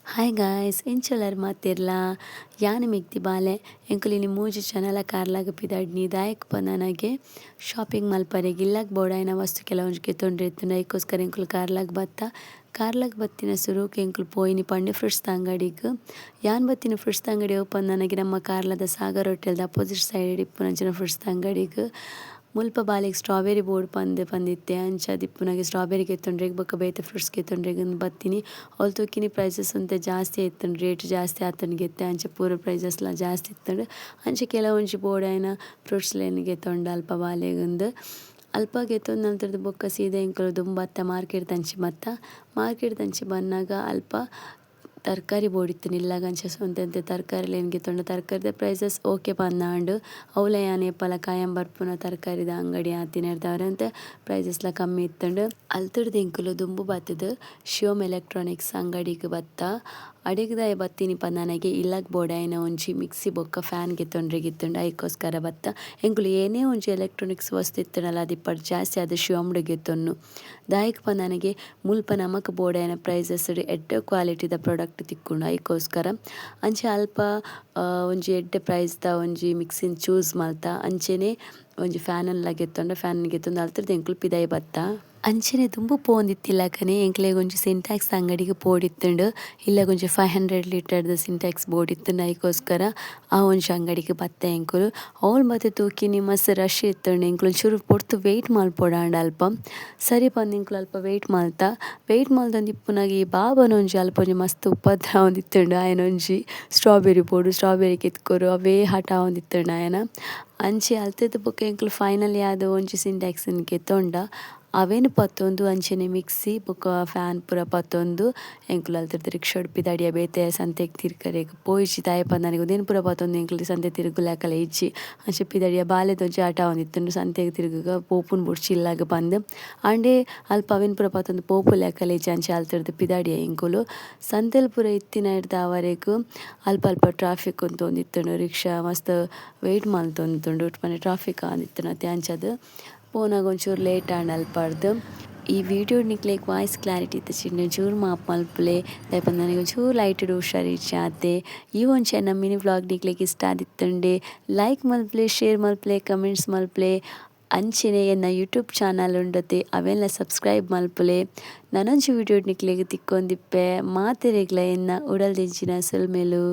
Hi guys ಇಂಚೊಲರ್ ಮಾತಿರ್ಲ ಯಾನ್ ಮಿಕ್ತಿ ಬಾಲೆ ಎಂಕುಲಿನಿ ಮೂಜಿ ಚಾನಲ ಕಾರ್ಲಾಗ್ ಪಿದಾಡ್ನಿ ದಾಯಕ್ ಪಂದನಗೆ ಶಾಪಿಂಗ್ ಮಲ್ಪರೆಗ್ ಇಲ್ಲಗ್ ಬೋಡಾಯಿನ ವಸ್ತು ಕೆಲವೊಂಜಿಗೆ ತೊಂದ್ರೆ ಇತ್ತು ಐಕೋಸ್ಕರ ಎಂಕುಲು ಕಾರ್ಲಾಗ್ ಬತ್ತಿನ ಸುರುಕ್ ಎಂಕುಲು ಪೋಯಿನಿ ಪಂಡೆ ಫ್ರೂಟ್ಸ್ ಅಂಗಡಿಗ್ ಯಾನ್ ಬತ್ತಿನ ಫ್ರೂಟ್ಸ್ ಅಂಗಡಿ ಓಪನ್ ನನಗೆ ನಮ್ಮ ಕಾರ್ಲದ ಸಾಗರ್ ಹೋಟೆಲ್ದ ಅಪೋಸಿಟ್ ಸೈಡ್ ಇಪ್ಪುನಂಚಿನ ಫ್ರೂಟ್ಸ್ ಅಂಗಡಿಗ್ ಮುಲ್ಪ ಬಾಲೆಗ್ ಸ್ಟ್ರಾಬೆರಿ ಬೋರ್ಡ್ ಪಂದಿತ್ತೆ ಅಂಚ ದಿಪ್ಪುನಗೆ ಸ್ಟ್ರಾಬೆರಿ ಕೆತ್ತೊಂಡ್ರೆಗ್ ಬೊಕ್ಕ ಬೇತೆ ಫ್ರೂಟ್ಸ್ ಕೆತ್ತೊಂಡ್ರೆಗ್ ಬತ್ತಿನಿ ಅವ್ಲು ತೂಕಿನಿ ಪ್ರೈಸಸ್ ಒಂತೆ ಜಾಸ್ತಿ ಇತ್ತಂಡು ರೇಟ್ ಜಾಸ್ತಿ ಆತಂಡು ಗೆತ್ತೆ ಅಂಚ ಪೂರ ಪ್ರೈಸಸ್ಲ ಜಾಸ್ತಿ ಇತ್ತಂಡು ಅಂಚ ಕೆಲವೊಂಜಿ ಬೋಡಾಯಿನ ಫ್ರೂಟ್ಸ್ಲೇನು ಗೆತ್ತೊಂಡು ಅಲ್ಪ ಬಾಲೆಗೊಂದು ಅಲ್ಪ ಗೆತ್ತೊಂದು ನಂತರದ ಬೊಕ್ಕ ಸೀದಾ ಇಂಕುಲು ದುಂಬತ್ತ ಮಾರ್ಕೆಟ್ ದಂಚಿ ಬನ್ನಾಗ ಅಲ್ಪ ತರಕಾರಿ ಬೋಡಿತ್ತು ನಿಲ್ಲಗಂಚ ಸೊಂತೆಂತೆ ತರಕಾರಿ ಏನ್ಗೆ ತೊಂಡ ತರಕಾರಿದ ಪ್ರೈಸಸ್ ಓಕೆ ಪಂದಾಂಡು ಅವಲ ಯಾನ್ ಏಪಲ ಕಾಯಂ ಬರ್ಪುನ ತರಕಾರಿದ ಅಂಗಡಿ ಆತಿನೆರ್ದವ್ರಂತೆ ಪ್ರೈಸಸ್ಲ ಕಮ್ಮಿ ಇತ್ತಂಡು ಅಲ್ತುಡ್ದು ಇಂಕುಲು ದುಂಬು ಬತ್ತದ ಶಿವಮ್ ಎಲೆಕ್ಟ್ರಾನಿಕ್ಸ್ ಅಂಗಡಿಗ್ ಬತ್ತ ಅಡೆಗ್ದಾಯ ಬತ್ತಿನಿ ಪಂದನಗೆ ಇಲ್ಲಗ್ ಬೋಡಾಯಿನ ಒಂಜಿ ಮಿಕ್ಸಿ ಬೊಕ್ಕ ಫ್ಯಾನ್ ಗೆತ್ತೊಂಡ್ರೆಗಿತ್ತುಂಡು ಐಕೋಸ್ಕರ ಬತ್ತ ಎಂಕುಲು ಏನೇ ಒಂಜಿ ಎಲೆಕ್ಟ್ರಾನಿಕ್ಸ್ ವಸ್ತು ಇತ್ತುಂಡಲ ಅದಿಪ್ಪಡ್ ಜಾಸ್ತಿ ಅದು ಶಿವಮ್ಡ್ ಗೆತ್ತೊನ್ನು ದಾಯಕ್ ಪಂದನಗೆ ಮುಲ್ಪ ನಮಕ್ ಬೋಡಾಯಿನ ಪ್ರೈಸಸ್ ಎಡ್ಡೆ ಕ್ವಾಲಿಟಿದ ಪ್ರಾಡಕ್ಟ್ ತಿಕ್ಕುಂಡು ಐಕೋಸ್ಕರ ಅಂಚೆ ಅಲ್ಪ ಒಂಜಿ ಎಡ್ಡೆ ಪ್ರೈಸ್ದ ಒಂಜಿ ಮಿಕ್ಸಿನ್ ಚೂಸ್ ಮಲ್ತ ಅಂಚೆನೆ ಒಂಜಿ ಫ್ಯಾನ್ ಗೆತ್ತೊಂಡು ಅಲ್ತರ್ದು ಎಂಕುಲು ಪಿದಾಯಿ ಬತ್ತ ಅಂಚನೆ ದುಂಬು ಪೋಂದಿತ್ತಿಲ್ಲಕನೆ ಎಂಕ್ಲೆಗ್ ಒಂಜಿ ಸಿಂಟ್ಯಾಕ್ಸ್ ಅಂಗಡಿಗ್ ಪೋಡಿತ್ತುಂಡು ಇಲ್ಲಗ್ ಒಂಜಿ 500 ಲೀಟರ್ದ ಸಿಂಟ್ಯಾಕ್ಸ್ ಬೋಡಿತ್ತುಂಡು ಐಕೋಸ್ಕರ ಆ ಒಂಜಿ ಅಂಗಡಿಗ್ ಬತ್ತ ಎಂಕುಲು ಅವ್ಲು ಮತ್ತೆ ತೂಕಿನಿ ಮಸ್ತ್ ರಶ್ ಇತ್ತುಂಡು ಎಂಕುಲು ಚೂರು ಪೊರ್ತು ವೆಯ್ಟ್ ಮಲ್ಪೊಡಾಂಡ ಅಲ್ಪ ಸರಿ ಪಂದ್ ಎಂಕುಲು ಅಲ್ಪ ವೆಯ್ಟ್ ಮಲ್ತೊಂದು ಇಪ್ಪುನಗ ಈ ಬಾಬನ ಒಂಜಿ ಅಲ್ಪ ಒಂಜಿ ಮಸ್ತ್ ಉಪದ್ರ ಆವೊಂದಿತ್ತುಂಡು ಆಯನ ಒಂಜಿ ಸ್ಟ್ರಾಬೆರಿ ಕೆತ್ಕೊರು ಅವೇ ಹಠ ಆವೊಂದಿತ್ತುಂಡು ಆಯನ ಅಂಚೆ ಅಲ್ತೆದ ಬೊಕ ಎಂಕುಲು ಫೈನಲಿ ಆದ್ ಒಂಜಿ ಸಿಂಟ್ಯಾಕ್ಸ್‌ನ್ ಕೆತ್ತೊಂಡ ಅವೇನು ಪತ್ತೊಂದು ಅಂಚನೆ ಮಿಕ್ಸಿ ಬೊಕ ಫ್ಯಾನ್ ಪೂರ ಪತ್ತೊಂದು ಎಂಕುಲು ಅಲ್ತರ್ದು ರಿಕ್ಷಾ ಪಿದಾಡಿಯ ಬೇತೆ ಸಂತೆಗ್ ತಿರ್ಕರೆಗ್ ಪೋಯಿಜಿ ದಾಯ ಪಂದನಿಗೆ ಉದೇನು ಪೂರ ಪತ್ತೊಂದು ಎಂಕುಲು ಸಂತೆ ತಿರುಗುಲಕಲ ಇಜ್ಜಿ ಅಂಚೆ ಪಿದಾಡಿಯ ಬಾಲೆದೊಂಜಿ ಆಟ ಆವೊಂದಿತ್ತುಂಡು ಸಂತೆಗ್ ತಿರುಗುಗ ಪೋಪುನ ಬುಡ್ಚಿ ಇಲ್ಲಾಗ್ ಬಂದು ಆಂಡೆ ಅಲ್ಪ ಅವೇನು ಪೂರ ಪತ್ತೊಂದು ಪೋಪುಲೆಕಲ ಇಜ್ಜಿ ಅಂಚೆ ಅಲ್ತರ್ದು ಪಿದಾಡಿಯ ಎಂಕುಲು ಸಂತೆಲ್ ಪೂರ ಇತ್ತಿನ ಹಿಡ್ದ ಅವರೆಗ್ ಅಲ್ಪ ಟ್ರಾಫಿಕ್ ಉಂತೊಂದಿತ್ತುಂಡು ರಿಕ್ಷಾ ಮಸ್ತ್ ವೆಯ್ಟ್ ಮಲ್ತೊಂದುಂಡು ಒಟ್ಟು ಟ್ರಾಫಿಕ್ ಆದಿತ್ತುಂಡು ಅತ್ತೆ ಅಂಚದು ಪೋನಾಗ ಒಂಚೂರು ಲೇಟ್ ಆಂಡ್ ಅಲ್ಪಾರ್ದು ಈ ವಿಡಿಯೋ ನಿಕ್ಲೆಗ್ ವಾಯ್ಸ್ ಕ್ಲಾರಿಟಿ ಇತ್ತಿನ ಚೂರು ಮಾಪ್ ಮಲ್ಪುಲೆ ದಾಯೆ ನನಗೆ ಒಂಚೂರು ಲೈಟ್ ಹುಷಾರು ಇಚ್ಚಾತೆ ಈ ಒಂಚ ನಮ್ಮ ಮಿನಿ ವ್ಲಾಗ್ ನಿಕ್ಲೆಗ್ ಇಷ್ಟ ಆದಿತ್ತುಂಡೆ ಲೈಕ್ ಮಲ್ಪುಲೆ ಶೇರ್ ಮಲ್ಪುಲೆ ಕಮೆಂಟ್ಸ್ ಮಲ್ಪುಲೆ ಅಂಚೆನೆ ಎನ್ನ ಯೂಟ್ಯೂಬ್ ಚಾನಲ್ ಉಂಡತೆ ಅವೆಲ್ಲ ಸಬ್ಸ್ಕ್ರೈಬ್ ಮಲ್ಪುಲೆ ನನೊಂಜಿ ವಿಡಿಯೋ ನಿಕ್ಲೆಗ್ ತಿಕ್ಕೊಂದಿಪ್ಪೆ ಮಾತೆರೆಗ್ಲ ಎನ್ನ ಉಡಲ್ದಿಂಚಿನ ಸುಲ್ಮೆಲು.